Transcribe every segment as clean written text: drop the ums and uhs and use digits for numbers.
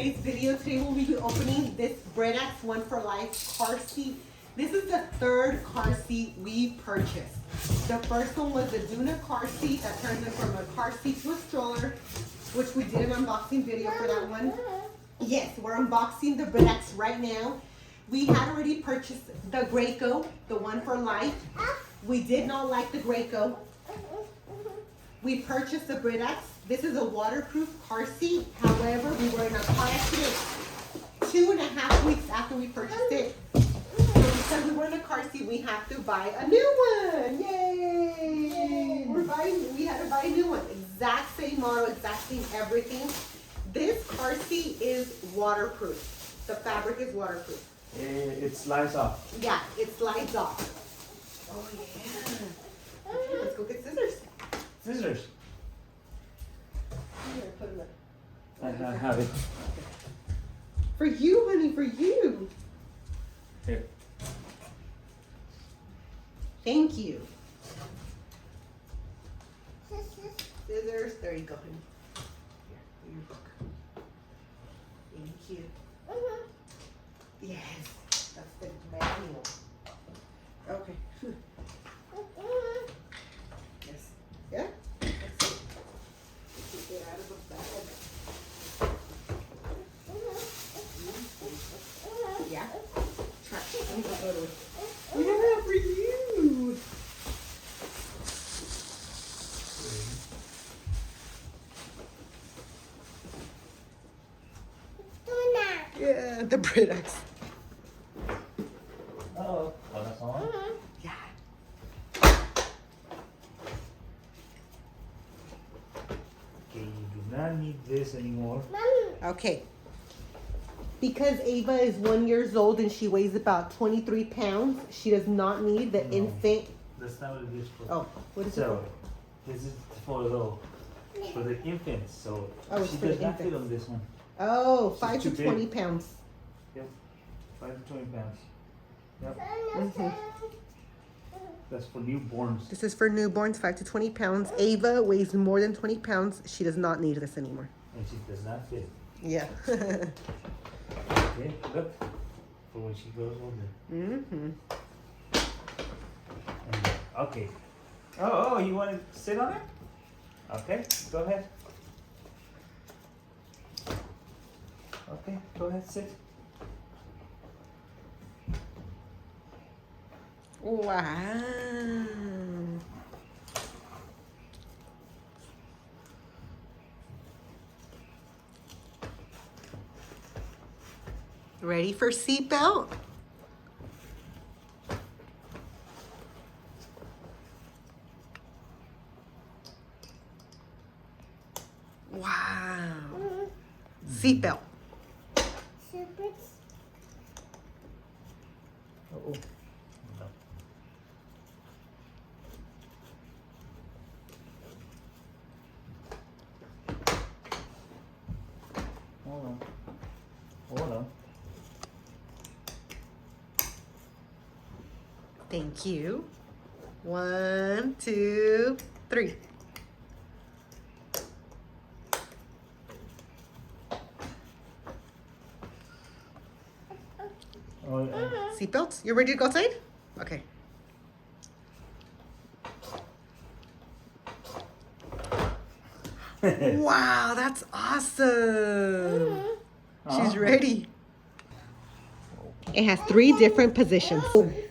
today's video. Today we'll be opening this Britax One4Life car seat. This is the third car seat we purchased. The first one was the Duna car seat that turns it from a car seat to a stroller, which we did an unboxing video for that one. Yes, we're unboxing the Britax right now. We had already purchased the Graco, the One4Life. We did not like the Graco. We purchased the Britax. This is a waterproof car seat. However, we were in a car accident 2.5 weeks after we purchased it. So because we were in a car seat, we have to buy a new one. Yay! We had to buy a new one. Exact same model, exact same everything. This car seat is waterproof. The fabric is waterproof. It slides off. Yeah, it slides off. Oh yeah. Okay, let's go get scissors. Scissors. Here, put them up. I have it. For you, honey, for you. Here. Thank you. Scissors. There you go, honey. Here, your book. Thank you. Yes, that's the manual. Okay. Yes. Yeah? That's it. Take it out of the bag. Yeah? Try. Let me go to it. Yeah, for you. Yeah, the Britax. Uh-oh. Corazón. Yeah. Okay, you do not need this anymore. Okay. Because Ava is 1 year old and she weighs about 23 pounds, she does not need the No. infant. That's not what it is for. Oh, what is it? So, this is for the infants. So, Oh, it's she for the does not fit infants. on this one. Oh, She's 5 to too 20 big. pounds. Yep. 5 to 20 pounds. Yep. Mhm. That's for newborns. This is for newborns, 5 to 20 pounds. Ava weighs more than 20 pounds. She does not need this anymore. And she does not fit. Yeah. Okay, look. For when she grows older. Mm-hmm. And, okay. Oh, you want to sit on it? Okay, go ahead. Okay, go ahead, sit. Wow. Ready for seatbelt? Wow. Seatbelt. Oh. No. Hold on. Hold on. Thank you. 1, 2, 3. Oh, Seatbelts? You ready to go outside? Okay. Wow, that's awesome. She's ready. It has 3 different positions.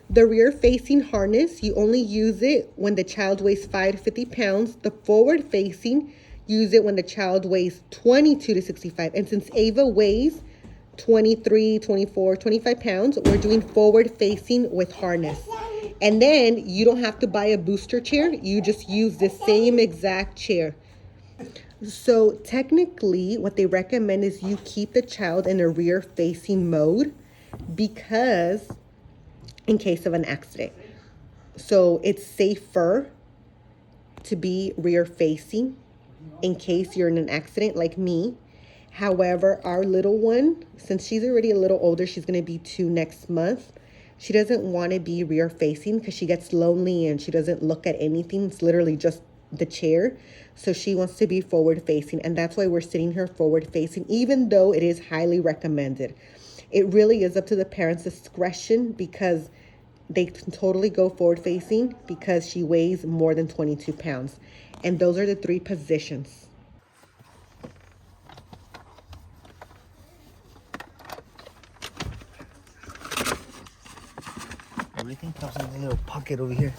The rear facing harness, you only use it when the child weighs 5 to 50 pounds. The forward facing, use it when the child weighs 22 to 65. And since Ava weighs 23, 24, 25 pounds, we're doing forward facing with harness. And then you don't have to buy a booster chair. You just use the same exact chair. So technically what they recommend is you keep the child in a rear facing mode because in case of an accident. So it's safer to be rear facing in case you're in an accident like me. However, our little one, since she's already a little older, she's going to be 2 next month. She doesn't want to be rear facing because she gets lonely and she doesn't look at anything. It's literally just the chair. So she wants to be forward facing, and that's why we're sitting her forward facing, even though it is highly recommended. It really is up to the parents' discretion because they can totally go forward facing because she weighs more than 22 pounds. And those are the 3 positions. Everything comes in a little pocket over here.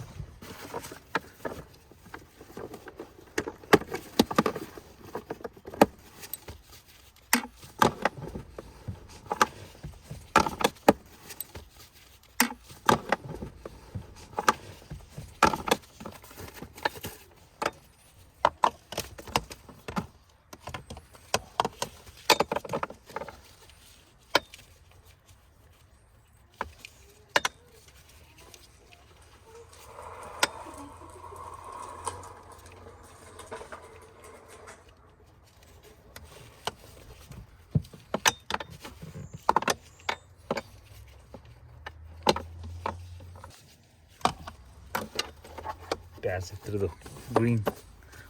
Pass it through the green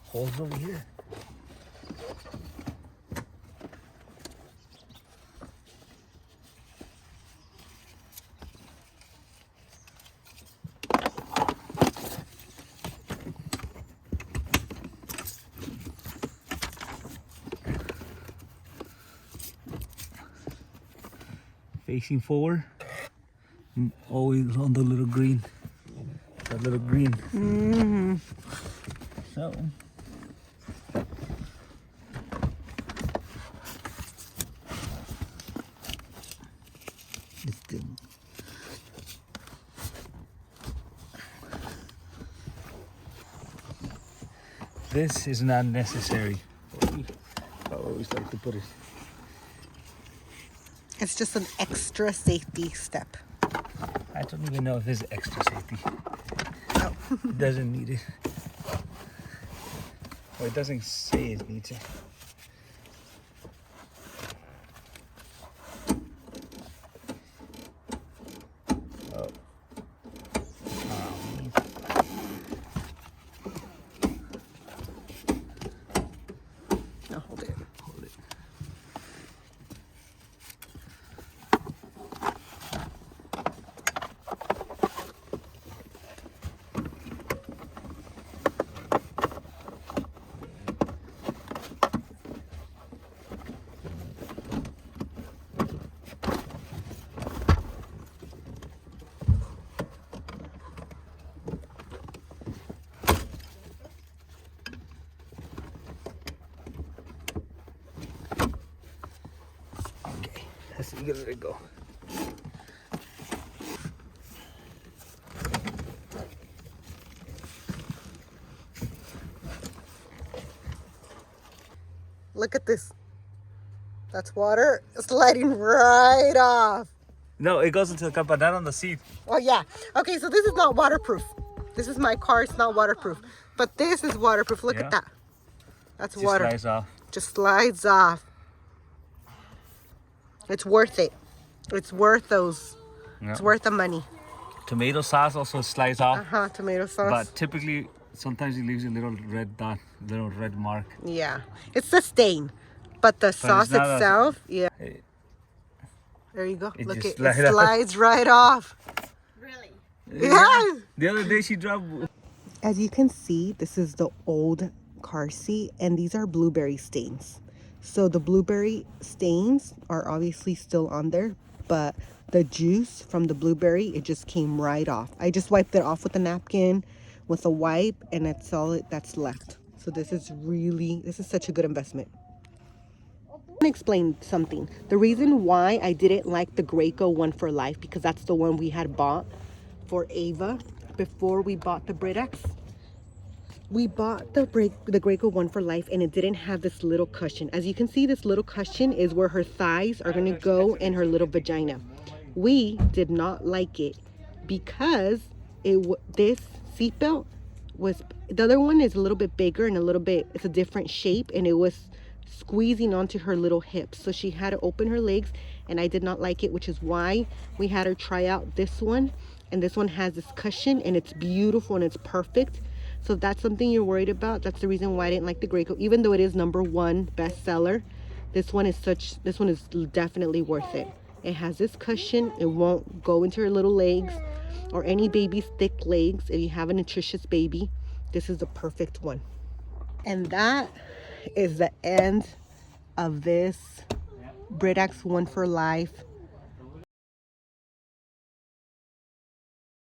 holes over here. Facing forward, always on the little green. That little green. So it's good. This is not necessary. I always like to put it. It's just an extra safety step. I don't even know if this is extra safety. Oh. It doesn't need it. Well, it doesn't say it needs it. Oh. No, hold it. Hold it. Let's see, let it go. Look at this. That's water sliding right off. No, it goes into the cup, but not on the seat. Oh, yeah. Okay, so this is not waterproof. This is my car. It's not waterproof. But this is waterproof. Look at that. That's Just water. slides off. Just slides off. It's worth it. It's worth those. Yeah. It's worth the money. Tomato sauce also slides off. Tomato sauce. But typically, sometimes it leaves a little red dot, little red mark. Yeah. It's the stain. But the sauce itself, yeah. There you go. Look, it slides right off. Really? Yeah. The other day she dropped. As you can see, this is the old car seat, and these are blueberry stains. So the blueberry stains are obviously still on there, but the juice from the blueberry, it just came right off. I just wiped it off with a napkin, with a wipe, and that's all that's left. So this is such a good investment. I want to explain something. The reason why I didn't like the Graco One4Life, because that's the one we had bought for Ava before we bought the Britax. We bought the Graco One4Life, and it didn't have this little cushion. As you can see, this little cushion is where her thighs are going to go and her little vagina. We did not like it because this seatbelt was, the other one is a little bit bigger and it's a different shape, and it was squeezing onto her little hips. So she had to open her legs, and I did not like it, which is why we had her try out this one. And this one has this cushion, and it's beautiful and it's perfect. So if that's something you're worried about, that's the reason why I didn't like the Graco. Even though it is #1 bestseller, this one is definitely worth it. It has this cushion. It won't go into your little legs or any baby's thick legs. If you have a nutritious baby, this is the perfect one. And that is the end of this Britax One4Life